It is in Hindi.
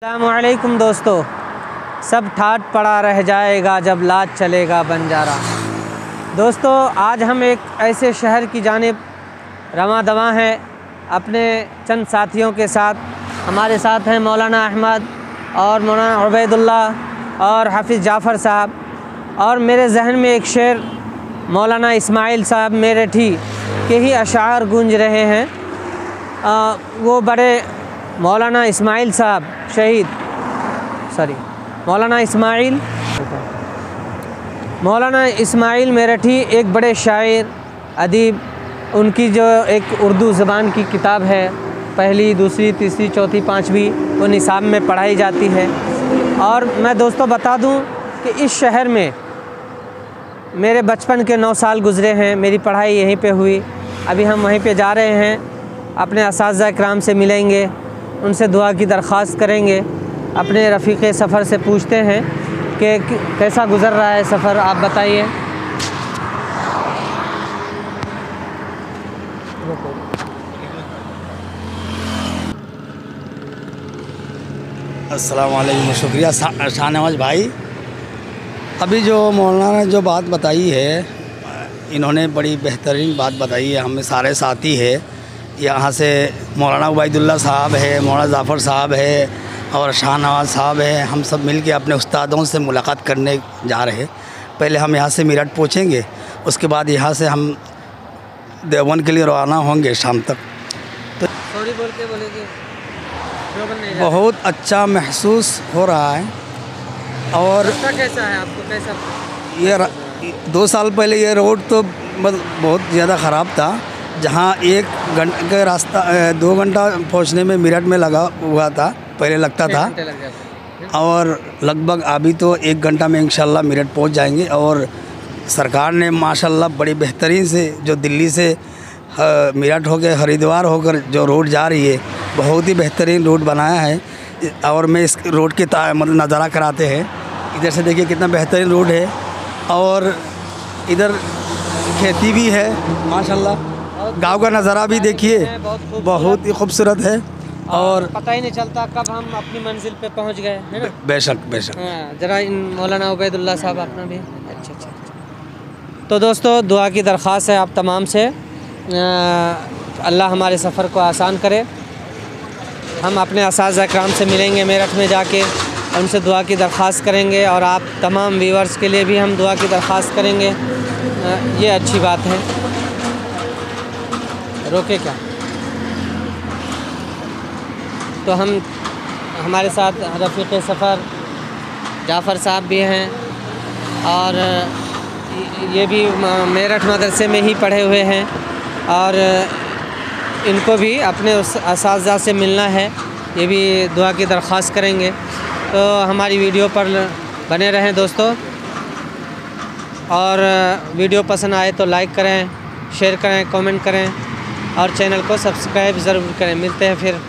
अस्सलामुअलैकुम दोस्तों, सब ठाट पड़ा रह जाएगा जब लाज चलेगा बंजारा। दोस्तों, आज हम एक ऐसे शहर की जानिब रवां दवां हैं अपने चंद साथियों के साथ। हमारे साथ हैं मौलाना अहमद और मौलाना उबैदुल्ला और हाफिज़ जाफ़र साहब, और मेरे जहन में एक शेर मौलाना इस्माइल साहब मेरठी के ही अशार गूंज रहे हैं। वो बड़े मौलाना इस्माइल साहब मौलाना इस्माइल मेरठी एक बड़े शायर अदीब। उनकी जो एक उर्दू ज़बान की किताब है, पहली, दूसरी, तीसरी, चौथी, पाँचवीं, वो निसाब में पढ़ाई जाती है। और मैं दोस्तों बता दूं कि इस शहर में मेरे बचपन के 9 साल गुज़रे हैं। मेरी पढ़ाई यहीं पे हुई। अभी हम वहीं पे जा रहे हैं, अपने असातिज़ा इकराम से मिलेंगे, उनसे दुआ की दरख्वास्त करेंगे, अपने रफ़ीक़े सफ़र से पूछते हैं कि कैसा गुज़र रहा है सफ़र, आप बताइए। अस्सलाम वालेकुम, शुक्रिया शाहनवाज भाई। अभी जो मौलाना ने जो बात बताई है, इन्होंने बड़ी बेहतरीन बात बताई है। हमें सारे साथी है, यहाँ से मौलाना उबैदुल्ला साहब है, मौलाना जाफ़र साहब है और शाहनवाज साहब है। हम सब मिल के अपने उस्तादों से मुलाकात करने जा रहे हैं। पहले हम यहाँ से मेरठ पहुँचेंगे, उसके बाद यहाँ से हम देवबंद के लिए रवाना होंगे शाम तक। तो सॉरी बोल के बोलेंगे। बहुत अच्छा महसूस हो रहा है। और कैसा है आपको, कैसा ये 2 साल पहले ये रोड तो बहुत ज़्यादा ख़राब था। जहाँ 1 घंटे का रास्ता 2 घंटा पहुँचने में मेरठ में लगा हुआ था, पहले लगता था, और लगभग अभी तो 1 घंटा में इंशाल्लाह मेरठ पहुँच जाएंगे। और सरकार ने माशाल्लाह बड़ी बेहतरीन से जो दिल्ली से मेरठ होकर हरिद्वार होकर जो रोड जा रही है, बहुत ही बेहतरीन रोड बनाया है। और मैं इस रोड के मतलब नज़ारा कराते हैं। इधर से देखिए कितना बेहतरीन रोड है, और इधर खेती भी है माशाल्लाह। गांव का नज़ारा भी देखिए, बहुत ही खूबसूरत है, और पता ही नहीं चलता कब हम अपनी मंजिल पे पहुंच गए, है ना। बेशक बेशक। ज़रा इन मौलाना उबैदुल्ला साहब अपना भी अच्छा। तो दोस्तों, दुआ की दरख्वास्त है आप तमाम से, अल्लाह हमारे सफ़र को आसान करे। हम अपने असातिज़ा इकराम से मिलेंगे मेरठ में जाके, उनसे दुआ की दरख्वास्त करेंगे, और आप तमाम व्यूअर्स के लिए भी हम दुआ की दरख्वास्त करेंगे। ये अच्छी बात है। रोके क्या? तो हमारे साथ रफ़ीक़े सफ़र जाफ़र साहब भी हैं, और ये भी मेरठ मदरसे में ही पढ़े हुए हैं, और इनको भी अपने उस असातिज़ा से मिलना है। ये भी दुआ की दरख्वास्त करेंगे। तो हमारी वीडियो पर बने रहें दोस्तों, और वीडियो पसंद आए तो लाइक करें, शेयर करें, कमेंट करें, और चैनल को सब्सक्राइब ज़रूर करें। मिलते हैं फिर